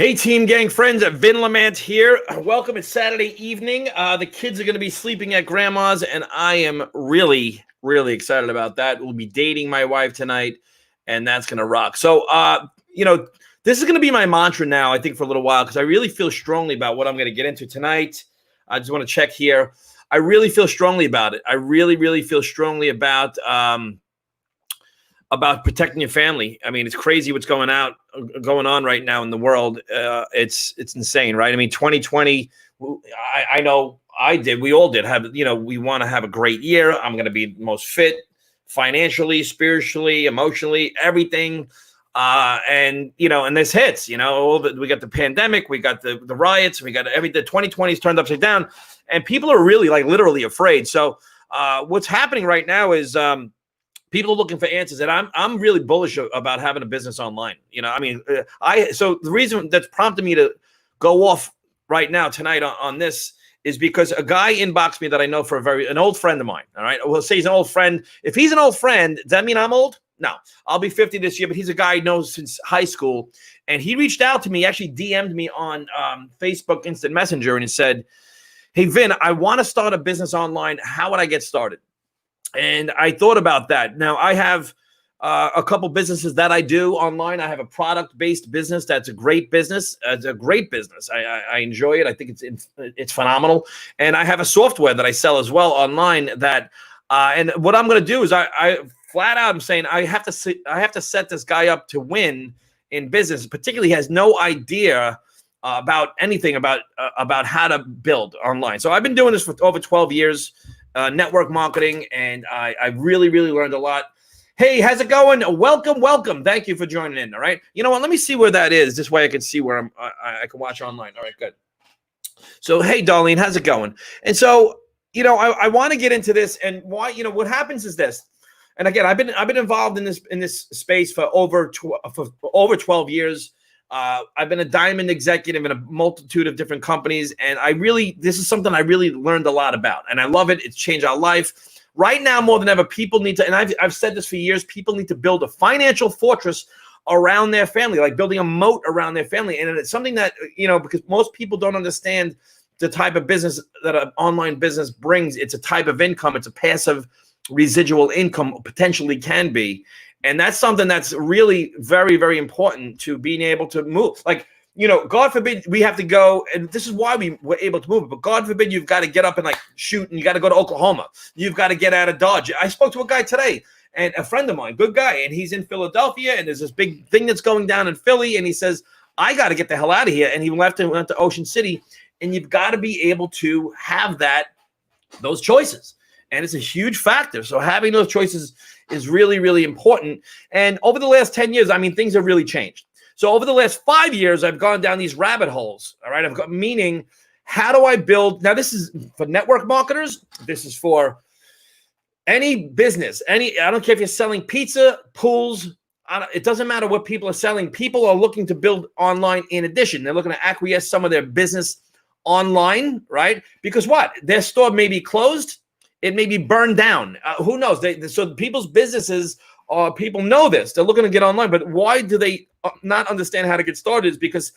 Hey, team, gang, friends, Vin Lamant here. Welcome. It's Saturday evening. The kids are going to be sleeping at grandma's, and I am really, really excited about that. We'll be dating my wife tonight, and that's going to rock. So, this is going to be my mantra now, I think, for a little while, because I really feel strongly about what I'm going to get into tonight. I just want to check here. I really feel strongly about it. I really, really feel strongly about protecting your family. I mean, it's crazy what's going on right now in the world. It's insane, right? I mean, 2020, I know we all did we want to have a great year. I'm going to be most fit financially, spiritually, emotionally, everything. And this hits, we got the pandemic, we got the riots, we got everything. 2020's turned upside down, and people are really like afraid. So what's happening right now is, people are looking for answers, and I'm really bullish about having a business online. So the reason that's prompted me to go off right now tonight on this is because a guy inboxed me that I know for an old friend of mine. All right, we'll say he's an old friend. If he's an old friend, does that mean I'm old? No, I'll be 50 this year, but he's a guy I know since high school, and he reached out to me, actually DM'd me on Facebook Instant Messenger, and he said, "Hey Vin, I want to start a business online. How would I get started?" And I thought about that. Now, I have a couple businesses that I do online. I have a product-based business that's a great business. It's a great business. I enjoy it. I think it's phenomenal. And I have a software that I sell as well online. And what I'm going to do is I flat out am saying I have to set this guy up to win in business. Particularly, he has no idea about anything about how to build online. So I've been doing this for over 12 years. Network marketing, and I really, really learned a lot. Hey, how's it going? Welcome. Thank you for joining in. All right. You know what? Let me see where that is. This way I can see where I can watch online. All right, good. So, hey, Darlene, how's it going? And so, I want to get into this, and why, what happens is this. And again, I've been involved in this space for over 12 years. I've been a diamond executive in a multitude of different companies, and this is something I really learned a lot about, and I love it. It's changed our life. Right now, more than ever, people need to, and I've said this for years, people need to build a financial fortress around their family, like building a moat around their family. And it's something that, because most people don't understand the type of business that an online business brings. It's a type of income. It's a passive residual income, potentially can be. And that's something that's really very, very important to being able to move. Like, God forbid we have to go, and this is why we were able to move. But God forbid you've got to get up and shoot, and you got to go to Oklahoma. You've got to get out of Dodge. I spoke to a guy today, and a friend of mine, good guy, and he's in Philadelphia, and there's this big thing that's going down in Philly, and he says, I got to get the hell out of here. And he left and went to Ocean City, and you've got to be able to have those choices. And it's a huge factor. So having those choices is really, really important. And over the last 10 years, things have really changed. So over the last 5 years, I've gone down these rabbit holes. All right. Meaning, how do I build? Now, this is for network marketers. This is for any business. I don't care if you're selling pizza, pools. It doesn't matter what people are selling. People are looking to build online in addition. They're looking to acquiesce some of their business online, right? Because what? Their store may be closed. It may be burned down. Who knows? So people's businesses, people know this. They're looking to get online, but why do they not understand how to get started? Is because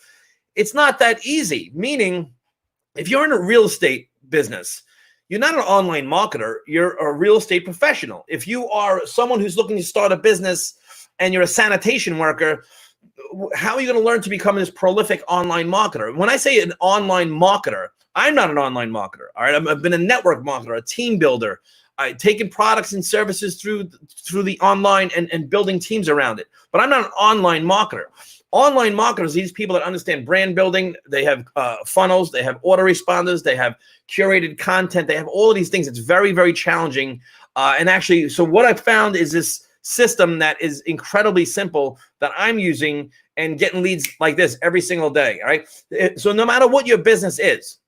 it's not that easy. Meaning, if you're in a real estate business, you're not an online marketer. You're a real estate professional. If you are someone who's looking to start a business and you're a sanitation worker, how are you going to learn to become this prolific online marketer? When I say an online marketer, I'm not an online marketer. All right, I've been a network marketer, a team builder. I've taken products and services through the online and building teams around it. But I'm not an online marketer. Online marketers, these people that understand brand building, they have funnels, they have autoresponders, they have curated content, they have all of these things. It's very, very challenging. And actually, so what I've found is this system that is incredibly simple that I'm using and getting leads like this every single day. All right. So no matter what your business is,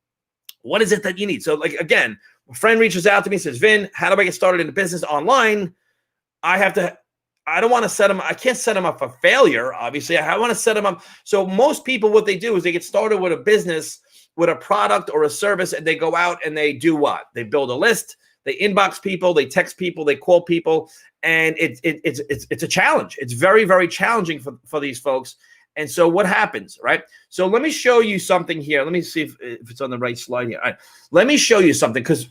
what is it that you need? So again, a friend reaches out to me, says, Vin, how do I get started in the business online? I don't want to set them. I can't set them up for failure. Obviously, I want to set them up. So most people, what they do is they get started with a business, with a product or a service, and they go out and they do what? They build a list, they inbox people, they text people, they call people, and it's a challenge. It's very, very challenging for these folks. And so what happens, right? So let me show you something here. Let me see if it's on the right slide here. All right. Let me show you something, because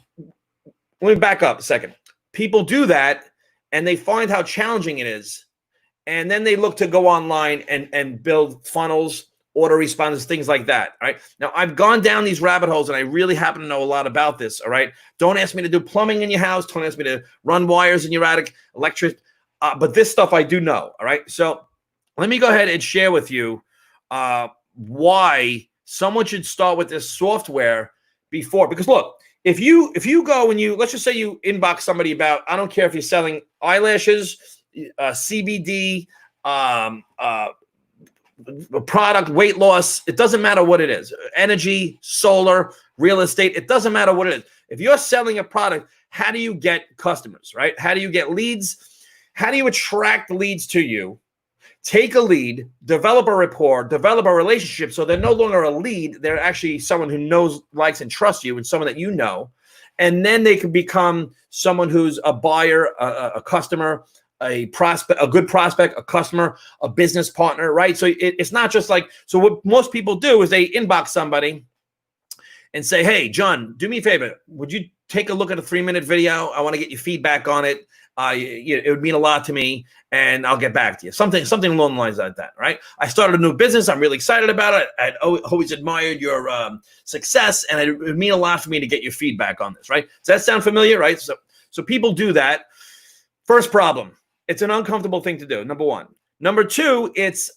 let me back up a second. People do that and they find how challenging it is. And then they look to go online and build funnels, autoresponders, things like that. All right. Now, I've gone down these rabbit holes and I really happen to know a lot about this. All right. Don't ask me to do plumbing in your house. Don't ask me to run wires in your attic, electric. But this stuff I do know. All right. So let me go ahead and share with you why someone should start with this software before. Because look, if you go and let's just say you inbox somebody about, I don't care if you're selling eyelashes, CBD, product, weight loss, it doesn't matter what it is, energy, solar, real estate, it doesn't matter what it is. If you're selling a product, how do you get customers, right? How do you get leads? How do you attract leads to you? Take a lead, develop a rapport, develop a relationship, so they're no longer a lead. They're actually someone who knows, likes, and trusts you, and someone that you know. And then they can become someone who's a buyer, a customer, a prospect, a good prospect, a customer, a business partner, right? So it's not just like, so what most people do is they inbox somebody and say, hey, John, do me a favor. Would you take a look at a 3-minute video? I want to get your feedback on it. It would mean a lot to me, and I'll get back to you. Something along the lines like that, right? I started a new business. I'm really excited about it. I'd always admired your success, and it would mean a lot for me to get your feedback on this, right? Does that sound familiar, right? So people do that. First problem, it's an uncomfortable thing to do, number one. Number two, it's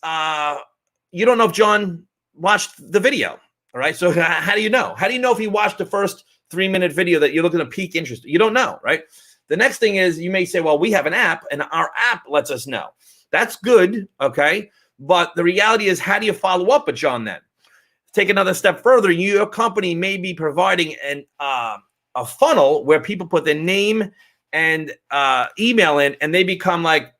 you don't know if John watched the video, all right? So how do you know? How do you know if he watched the first 3-minute video that you're looking to pique interest? You don't know, right? The next thing is you may say, well, we have an app and our app lets us know. That's good, okay? But the reality is, how do you follow up with John then? Take another step further. Your company may be providing a funnel where people put their name and email in, and they become like,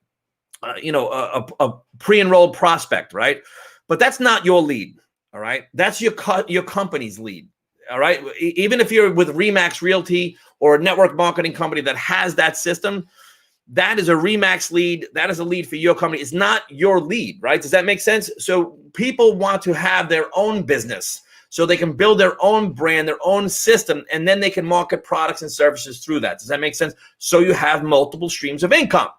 a pre-enrolled prospect, right? But that's not your lead, all right? That's your company's lead, all right? Even if you're with Remax Realty or a network marketing company that has that system, that is a Remax lead. That is a lead for your company. It's not your lead, right? Does that make sense? So people want to have their own business so they can build their own brand, their own system, and then they can market products and services through that. Does that make sense? So you have multiple streams of income.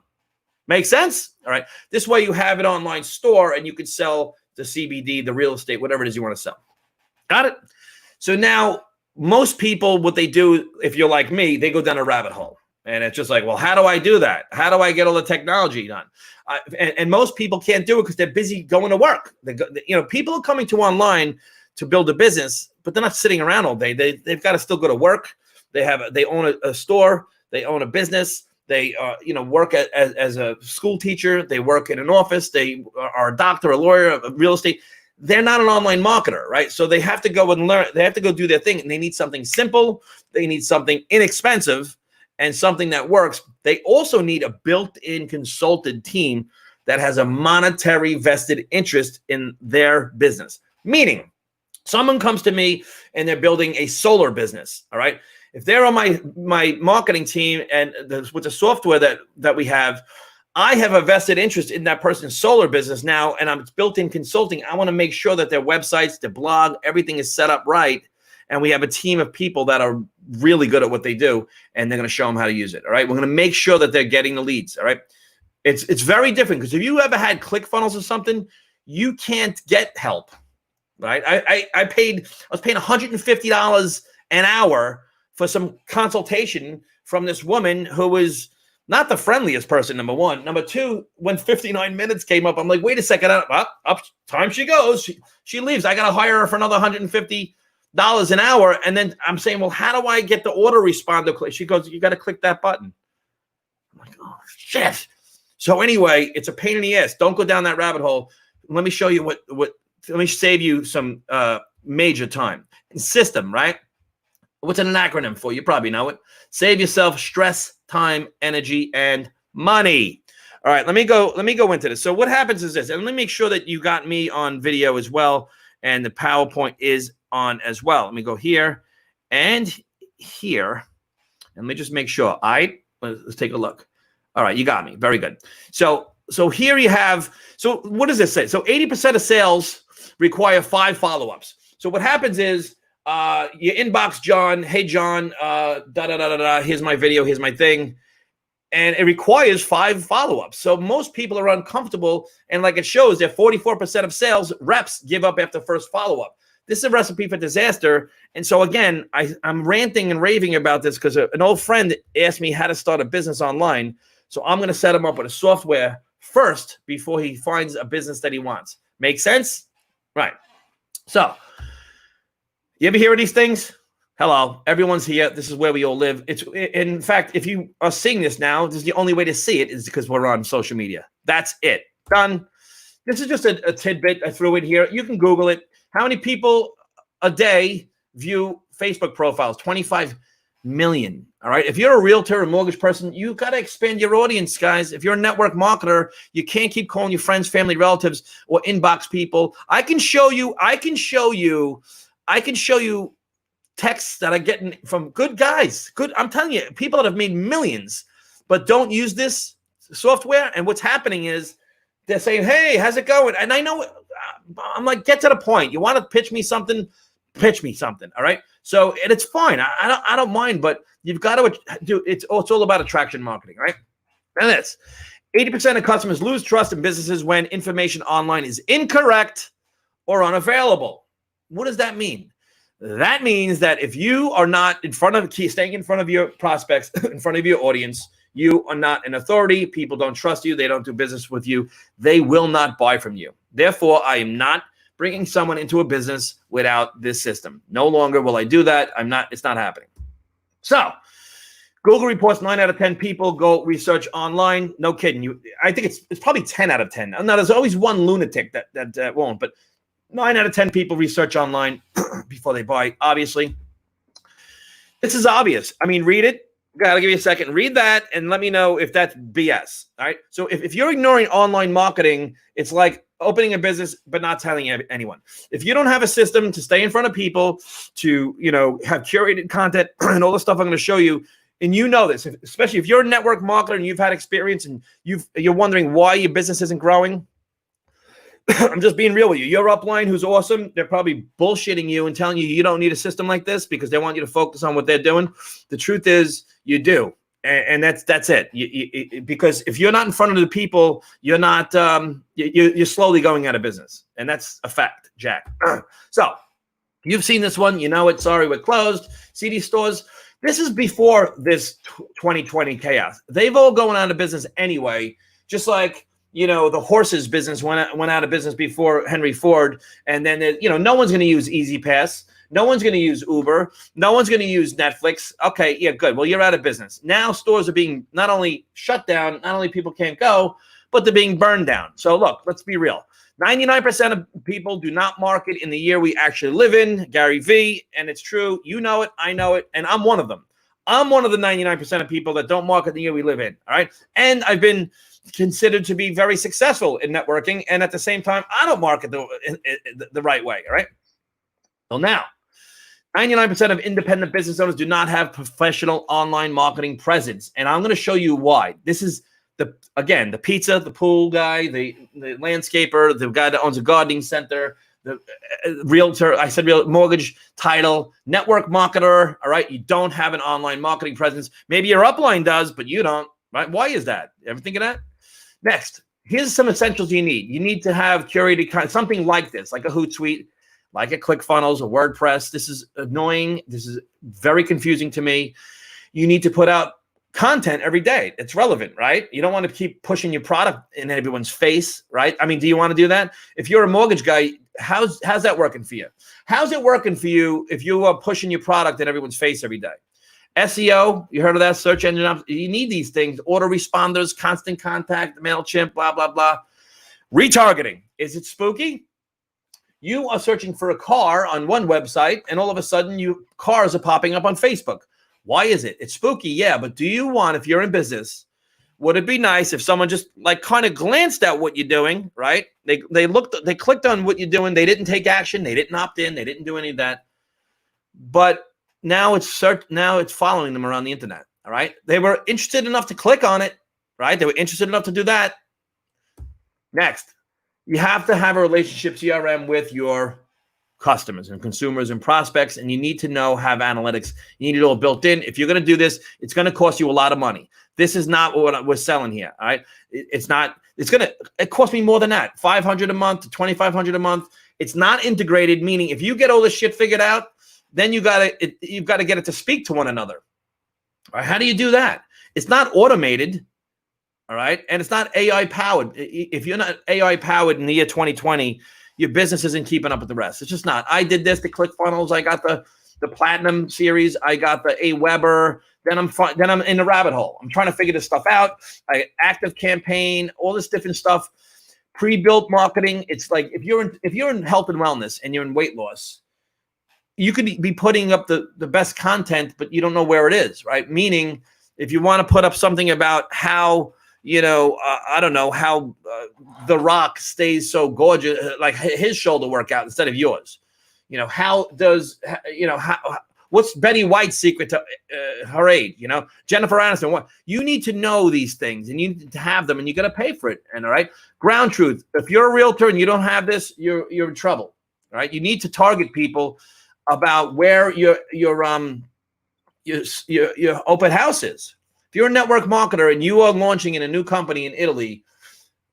Make sense? All right. This way you have an online store and you can sell the CBD, the real estate, whatever it is you want to sell. Got it? So now most people, what they do, if you're like me, they go down a rabbit hole. And it's just like, well, how do I do that? How do I get all the technology done? And most people can't do it because they're busy going to work. People are coming to online to build a business, but they're not sitting around all day. They've got to still go to work. They own a store. They own a business. They work as a school teacher. They work in an office. They are a doctor, a lawyer, a real estate. They're not an online marketer, right? So they have to go and learn. They have to go do their thing, and they need something simple. They need something inexpensive and something that works. They also need a built-in consulted team that has a monetary vested interest in their business. Meaning, someone comes to me and they're building a solar business, all right? If they're on my marketing team and with the software that we have, I have a vested interest in that person's solar business now, and I'm built-in consulting. I want to make sure that their websites, their blog, everything is set up right, and we have a team of people that are really good at what they do, and they're going to show them how to use it, all right? We're going to make sure that they're getting the leads, all right? It's very different, because if you ever had ClickFunnels or something, you can't get help, right? I was paying $150 an hour for some consultation from this woman who was not the friendliest person, number one. Number two, when 59 minutes came up, I'm like, wait a second, up time she goes. She leaves. I got to hire her for another $150 an hour. And then I'm saying, well, how do I get the autoresponder? She goes, you got to click that button. I'm like, oh, shit. So anyway, it's a pain in the ass. Don't go down that rabbit hole. Let me show you what let me save you some major time. System, right? What's an acronym for? You probably know it. Save yourself stress, time, energy, and money. All right, let me go into this. So what happens is this, and let me make sure that you got me on video as well, and the PowerPoint is on as well. Let me go here and here, and let me just make sure. All right, let's take a look. All right, you got me. Very good. So So here you have, so what does this say? So 80% of sales require 5 follow-ups. So what happens is you inbox John, hey John, here's my video, here's my thing. And it requires 5 follow-ups. So most people are uncomfortable. And like it shows that 44% of sales reps give up after first follow-up. This is a recipe for disaster. And so again, I'm ranting and raving about this because an old friend asked me how to start a business online. So I'm going to set him up with a software first before he finds a business that he wants. Make sense? Right. So you ever hear of these things? Hello, everyone's here. This is where we all live. It's, in fact, if you are seeing this now, this is the only way to see it is because we're on social media. That's it. Done. This is just a tidbit I threw in here. You can Google it. How many people a day view Facebook profiles? 25 million. All right. If you're a realtor or mortgage person, you got to expand your audience, guys. If you're a network marketer, you can't keep calling your friends, family, relatives, or inbox people. I can show you texts that are getting from good guys. Good. I'm telling you, people that have made millions, but don't use this software. And what's happening is they're saying, hey, how's it going? And I know, I'm like, get to the point. You want to pitch me something? Pitch me something. All right. So, and it's fine. I don't mind, but you've got to do it's all about attraction marketing, right? And this 80% of customers lose trust in businesses when information online is incorrect or unavailable. What does that mean? That means that if you are not staying in front of your prospects, in front of your audience, you are not an authority. People don't trust you. They don't do business with you. They will not buy from you. Therefore, I am not bringing someone into a business without this system. No longer will I do that. It's not happening. So Google reports 9 out of 10 people go research online. No kidding. I think it's probably 10 out of 10. Now, there's always one lunatic that won't, but 9 out of 10 people research online before they buy, obviously. This is obvious. I mean, read it. Gotta give you a second. Read that and let me know if that's BS. All right. So if you're ignoring online marketing, it's like opening a business but not telling anyone. If you don't have a system to stay in front of people, to have curated content and all the stuff I'm going to show you, and you know this, especially if you're a network marketer and you've had experience and you're wondering why your business isn't growing. I'm just being real with you. Your upline, who's awesome, they're probably bullshitting you and telling you don't need a system like this because they want you to focus on what they're doing. The truth is, you do, and that's it. Because if you're not in front of the people, you're not. You're slowly going out of business, and that's a fact, Jack. So you've seen this one. You know it. Sorry, we're closed. CD stores. This is before this 2020 chaos. They've all gone out of business anyway. Just like. The horses business went out of business before Henry Ford. And then, no one's going to use Easy Pass. No one's going to use Uber. No one's going to use Netflix. Okay, yeah, good. Well, you're out of business. Now stores are being not only shut down, not only people can't go, but they're being burned down. So look, let's be real. 99% of people do not market in the year we actually live in, Gary V. And it's true. You know it. I know it. And I'm one of them. I'm one of the 99% of people that don't market the year we live in. All right. And I've been considered to be very successful in networking, and at the same time, I don't market the right way. All right. So now, 99% of independent business owners do not have professional online marketing presence, and I'm going to show you why. This is the pizza, the pool guy, the landscaper, the guy that owns a gardening center, the realtor. I said real mortgage, title, network marketer. All right. You don't have an online marketing presence. Maybe your upline does, but you don't. Right? Why is that? Ever think of that? Next, here's some essentials you need. You need to have curated content, something like this, like a Hootsuite, like a ClickFunnels, a WordPress. This is annoying. This is very confusing to me. You need to put out content every day. It's relevant, right? You don't want to keep pushing your product in everyone's face, right? I mean, do you want to do that? If you're a mortgage guy, how's that working for you? How's it working for you if you are pushing your product in everyone's face every day? SEO, you heard of that? Search engine. You need these things. Autoresponders, constant contact, MailChimp, blah, blah, blah. Retargeting. Is it spooky? You are searching for a car on one website, and all of a sudden, cars are popping up on Facebook. Why is it? It's spooky, yeah, but do you want, if you're in business, would it be nice if someone just kind of glanced at what you're doing, right? They clicked on what you're doing. They didn't take action. They didn't opt in. They didn't do any of that. But now it's following them around the internet. All right. They were interested enough to click on it. Right. They were interested enough to do that. Next, you have to have a relationship CRM with your customers and consumers and prospects, and you need to have analytics. You need it all built in. If you're going to do this, it's going to cost you a lot of money. This is not what we're selling here. All right. It cost me more than that. $500 a month to $2,500 a month. It's not integrated, meaning if you get all this shit figured out, then you've got to get it to speak to one another. All right. How do you do that? It's not automated. All right. And it's not AI powered. If you're not AI powered in the year 2020, your business isn't keeping up with the rest. It's just not. I did this, the ClickFunnels. I got the Platinum series. I got the AWeber. Then I'm in the rabbit hole. I'm trying to figure this stuff out. Active Campaign, all this different stuff, pre-built marketing. It's like if you're in health and wellness and you're in weight loss, you could be putting up the best content, but you don't know where it is, right? Meaning, if you want to put up something about how I don't know how The Rock stays so gorgeous, like his shoulder workout instead of yours. What's Betty White's secret to her age? Jennifer Aniston. What you need to know these things, and you need to have them, and you got to pay for it. And all right, ground truth. If you're a realtor and you don't have this, you're in trouble. All right, you need to target people about where your open house is. If you're a network marketer and you are launching in a new company in Italy,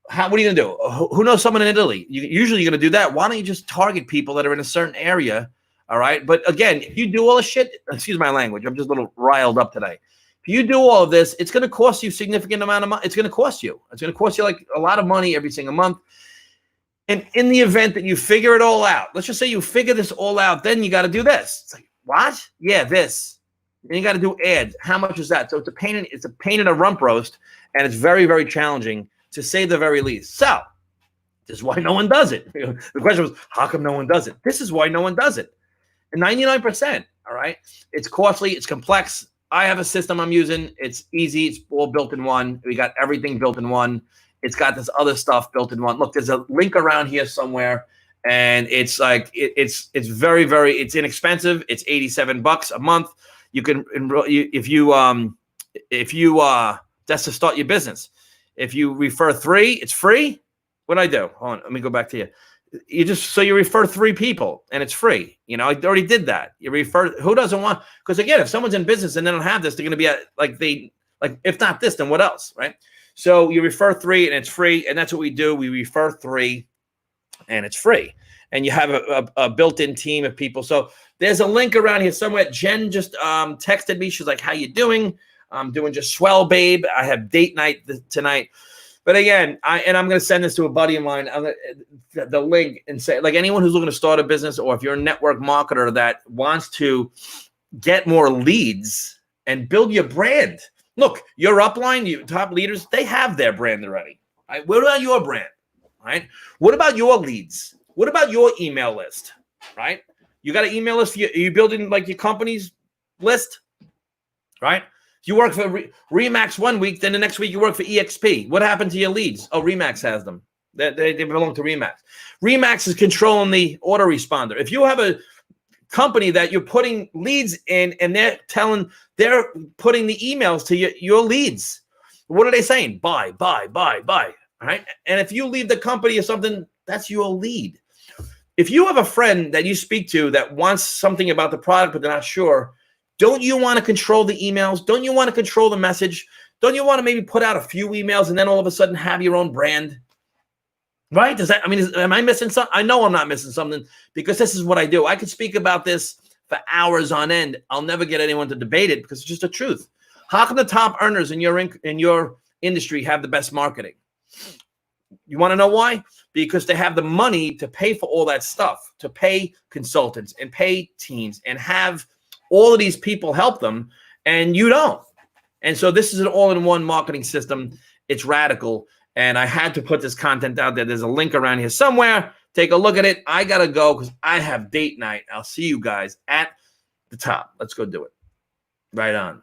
what are you going to do? Who knows someone in Italy? Usually you're going to do that. Why don't you just target people that are in a certain area? All right. But again, if you do all this shit, excuse my language, I'm just a little riled up today. If you do all of this, it's going to cost you a significant amount of money. It's going to cost you like a lot of money every single month. And in the event that you figure it all out, let's just say you figure this all out, then you got to do this. It's like, what? Yeah, this. And you got to do ads. How much is that? So it's a pain in a rump roast, and it's very, very challenging to say the very least. So this is why no one does it. The question was, how come no one does it? This is why no one does it. And 99%, all right? It's costly. It's complex. I have a system I'm using. It's easy. It's all built in one. We got everything built in one. It's got this other stuff built in one. Look, there's a link around here somewhere, and it's like it's very, very, it's inexpensive. It's $87 a month. You can enroll if you that's to start your business. If you refer 3, it's free. What do I do? Hold on, let me go back to you. You refer 3 people and it's free. I already did that. You refer, who doesn't want? Because again, if someone's in business and they don't have this, they're going to be if not this, then what else, right? So you refer 3 and it's free, and that's what we do. We refer 3 and it's free, and you have a built-in team of people. So there's a link around here somewhere. Jen just texted me. She's like, how you doing? I'm doing just swell, babe. I have date night tonight. But again, I'm going to send this to a buddy of mine, the link, and say, like, anyone who's looking to start a business, or if you're a network marketer that wants to get more leads and build your brand. Look, your upline, your top leaders, they have their brand already. Right? What about your brand? Right? What about your leads? What about your email list? Right? You got an email list? Are you building like your company's list? Right? You work for Remax one week, then the next week you work for EXP. What happened to your leads? Oh, Remax has them. They belong to Remax. Remax is controlling the autoresponder. If you have a company that you're putting leads in, and they're putting the emails to your leads, what are they saying? Buy. All right. And if you leave the company or something, that's your lead. If you have a friend that you speak to that wants something about the product, but they're not sure, don't you want to control the emails? Don't you want to control the message? Don't you want to maybe put out a few emails and then all of a sudden have your own brand? Right? Am I missing something? I know I'm not missing something, because this is what I do. I could speak about this for hours on end. I'll never get anyone to debate it, because it's just the truth. How come the top earners in your industry have the best marketing? You want to know why? Because they have the money to pay for all that stuff, to pay consultants and pay teams and have all of these people help them, and you don't. And so this is an all-in-one marketing system. It's radical, and I had to put this content out there. There's a link around here somewhere. Take a look at it. I got to go because I have date night. I'll see you guys at the top. Let's go do it. Right on.